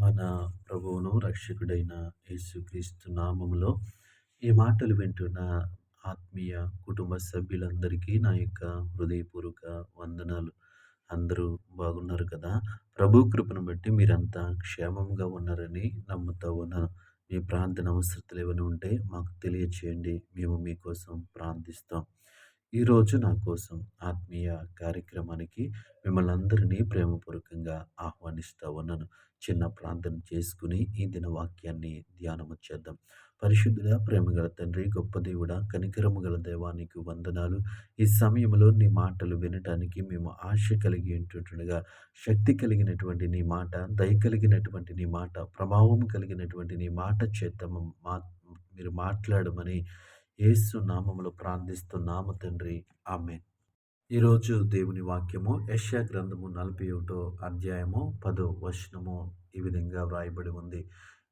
మన ప్రభువును రక్షకుడైన యేసుక్రీస్తు నామములో ఈ మాటలు వింటున్న ఆత్మీయ కుటుంబ సభ్యులందరికీ నా యొక్క హృదయపూర్వక వందనాలు. అందరూ బాగున్నారు కదా? ప్రభు కృపను బట్టి మీరంతా క్షేమంగా ఉన్నారని నమ్ముతా ఉన్నాను. మీ ప్రార్థన అవసరతలు ఏమైనా ఉంటే మాకు తెలియచేయండి. మేము మీకోసం ప్రార్థిస్తాం. ఈరోజు నా కోసం ఆత్మీయ కార్యక్రమానికి మిమ్మల్ని అందరినీ ప్రేమపూర్వకంగా ఆహ్వానిస్తా ఉన్నాను. చిన్న ప్రార్థన చేసుకుని ఈ దిన వాక్యాన్ని ధ్యానము చేద్దాం. పరిశుద్ధుడా, ప్రేమగల తండ్రి, గొప్ప దేవుడా, కనికరము గల దేవా, నీకు వందనాలు. ఈ సమయంలో నీ మాటలు వినటానికి మేము ఆశ కలిగి ఉంటుండగా, శక్తి కలిగినటువంటి నీ మాట, దయ కలిగినటువంటి నీ మాట, ప్రభావం కలిగినటువంటి నీ మాట చేత మీరు మాట్లాడమని యేసు నామములో ప్రార్థిస్తున్నాము తండ్రి. ఆమేన్. ఈరోజు దేవుని వాక్యము యెషయా గ్రంథము 41 అధ్యాయము 10 వచనము ఈ విధంగా వ్రాయబడి ఉంది.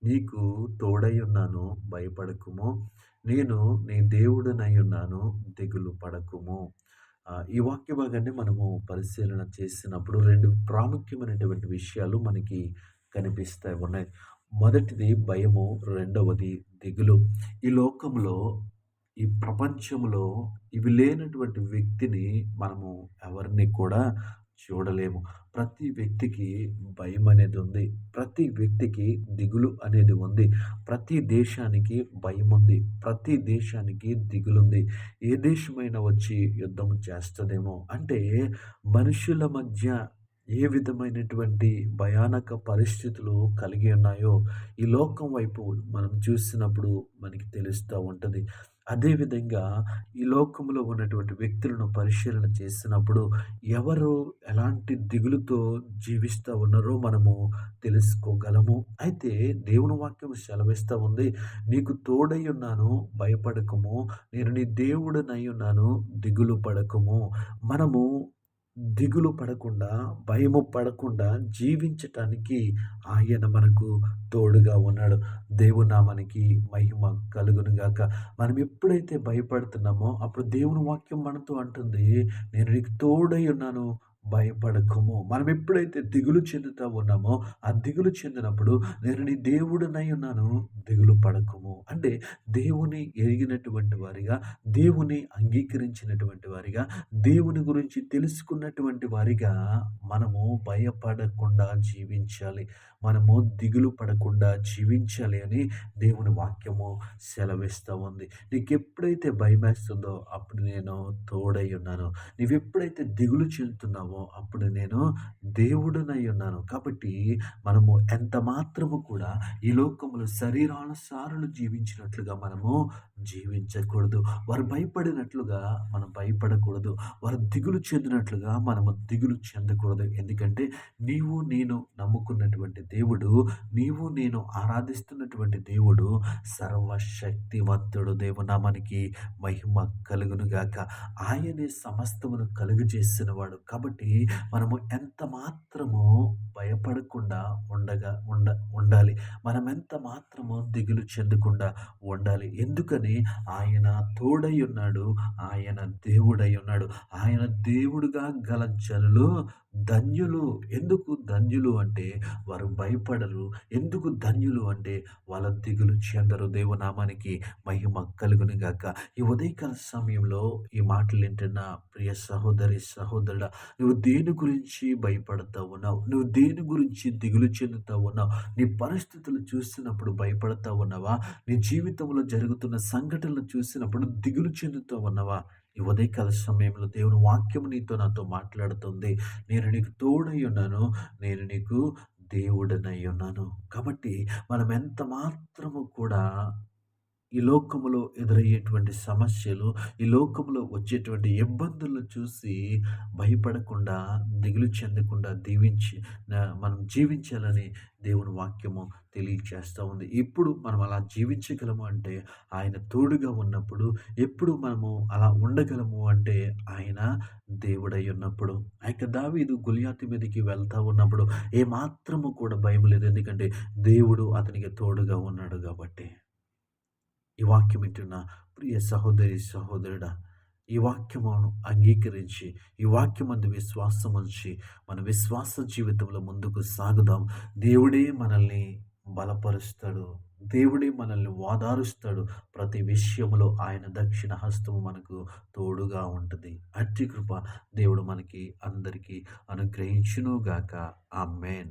నీకు తోడై ఉన్నాను, భయపడకుము. నేను నీ దేవుడనై ఉన్నాను, దిగులు పడకుము. ఈ వాక్య భాగాన్ని మనము పరిశీలన చేసినప్పుడు రెండు ప్రాముఖ్యమైనటువంటి విషయాలు మనకి కనిపిస్తా ఉన్నాయి. మొదటిది భయము, రెండవది దిగులు. ఈ లోకంలో, ఈ ప్రపంచంలో ఇవి లేనటువంటి వ్యక్తిని మనము ఎవరిని కూడా చూడలేము. ప్రతి వ్యక్తికి భయం అనేది ఉంది. ప్రతి వ్యక్తికి దిగులు అనేది ఉంది. ప్రతి దేశానికి భయం ఉంది. ప్రతి దేశానికి దిగులుంది. ఏ దేశమైనా వచ్చి యుద్ధం చేస్తదేమో అంటే, మనుషుల మధ్య ఏ విధమైనటువంటి భయానక పరిస్థితులు కలిగి ఉన్నాయో ఈ లోకం వైపు మనం చూసినప్పుడు మనకి తెలుస్తూ ఉంటుంది. అదేవిధంగా ఈ లోకంలో ఉన్నటువంటి వ్యక్తులను పరిశీలన చేసినప్పుడు ఎవరు ఎలాంటి దిగులుతో జీవిస్తూ ఉన్నారో మనము తెలుసుకోగలము. అయితే దేవుని వాక్యం సెలవిస్తూ ఉంది, నీకు తోడై ఉన్నాను, భయపడకము. నేను నీ దేవుడనై ఉన్నాను, దిగులు పడకము. మనము దిగులు పడకుండా, భయము పడకుండా జీవించటానికి ఆయన మనకు తోడుగా ఉన్నాడు. దేవుని నామానికి మహిమ కలుగును గాక. మనం ఎప్పుడైతే భయపడుతున్నామో అప్పుడు దేవుని వాక్యం మనతో అంటుంది, నేను నీకు తోడై ఉన్నాను, భయపడకుము. మనం ఎప్పుడైతే దిగులు చెందుతా ఉన్నామో ఆ దిగులు చెందినప్పుడు నేను నీ దేవుడనై ఉన్నాను, దిగులు పడకుము. అంటే దేవుని ఎరిగినటువంటి వారిగా, దేవుని అంగీకరించినటువంటి వారిగా, దేవుని గురించి తెలుసుకున్నటువంటి వారిగా మనము భయపడకుండా జీవించాలి. మనము దిగులు పడకుండా జీవించాలి అని దేవుని వాక్యము సెలవిస్తూ ఉంది. నీకెప్పుడైతే భయమేస్తుందో అప్పుడు నేను తోడై ఉన్నాను. నీవెప్పుడైతే దిగులు చెందుతున్నావో అప్పుడు నేను దేవుడనై ఉన్నాను. కాబట్టి మనము ఎంత మాత్రము కూడా ఈ లోకములో శరీరానుసారులు జీవించినట్లుగా మనము జీవించకూడదు. వారు భయపడినట్లుగా మనం భయపడకూడదు. వారు దిగులు చెందినట్లుగా మనము దిగులు చెందకూడదు. ఎందుకంటే నీవు నేను నమ్ముకున్నటువంటి దేవుడు, నీవు నేను ఆరాధిస్తున్నటువంటి దేవుడు సర్వశక్తివంతుడు. దేవునామానికి మహిమ కలుగును గాక. ఆయనే సమస్తమును కలుగజేసిన వాడు. కాబట్టి మనము ఎంత మాత్రము భయపడకుండా ఉండాలి. మనం ఎంత మాత్రము దిగులు చెందకుండా ఉండాలి. ఎందుకని? ఆయన తోడై ఉన్నాడు. ఆయన దేవుడై ఉన్నాడు. ఆయన దేవుడుగా గల జనులు ధన్యులు. ఎందుకు ధన్యులు అంటే వారు భయపడరు. ఎందుకు ధన్యులు అంటే వాళ్ళ దిగులు చెందరు. దేవునామానికి మహిమ కలుగును గాక. ఈ ఉదయకాల సమయంలో ఈ మాటలు వింటున్న ప్రియ సహోదరి, సహోదరుడా, నువ్వు దేని గురించి భయపడతా ఉన్నావు? నువ్వు దేని గురించి దిగులు చెందుతా ఉన్నావు? నీ పరిస్థితులు చూసినప్పుడు భయపడతా ఉన్నావా? నీ జీవితంలో జరుగుతున్న సంఘటనలు చూసినప్పుడు దిగులు చెందుతూ ఉన్నావా? ఈ ఉదయకాల సమయంలో దేవుని వాక్యం నీతో నాతో మాట్లాడుతుంది. నేను నీకు తోడై ఉన్నాను, నేను నీకు దేవుడనై ఉన్నాను. కాబట్టి మనం ఎంత మాత్రము కూడా ఈ లోకములో ఎదురయ్యేటువంటి సమస్యలు, ఈ లోకంలో వచ్చేటువంటి ఇబ్బందులను చూసి భయపడకుండా, దిగులు చెందకుండా మనం జీవించాలని దేవుని వాక్యము తెలియచేస్తూ ఉంది. ఎప్పుడు మనం అలా జీవించగలము అంటే ఆయన తోడుగా ఉన్నప్పుడు. ఎప్పుడు మనము అలా ఉండగలము అంటే ఆయన దేవుడై ఉన్నప్పుడు. ఆ యొక్క దావీదు గొలియాతు మీదకి వెళ్తా ఉన్నప్పుడు ఏమాత్రము కూడా భయం లేదు. ఎందుకంటే దేవుడు అతనికి తోడుగా ఉన్నాడు కాబట్టి. ఈ వాక్యం వింటున్న ప్రియ సహోదరి, సహోదరుడా, ఈ వాక్యమును అంగీకరించి, ఈ వాక్యమందు విశ్వాసముంచి, మన విశ్వాస జీవితంలో ముందుకు సాగుదాం. దేవుడే మనల్ని బలపరుస్తాడు. దేవుడే మనల్ని ఓదారుస్తాడు. ప్రతి విషయంలో ఆయన దక్షిణ హస్తము మనకు తోడుగా ఉంటది. అట్టి కృప దేవుడు మనకి అందరికీ అనుగ్రహించును గాక. ఆమేన్.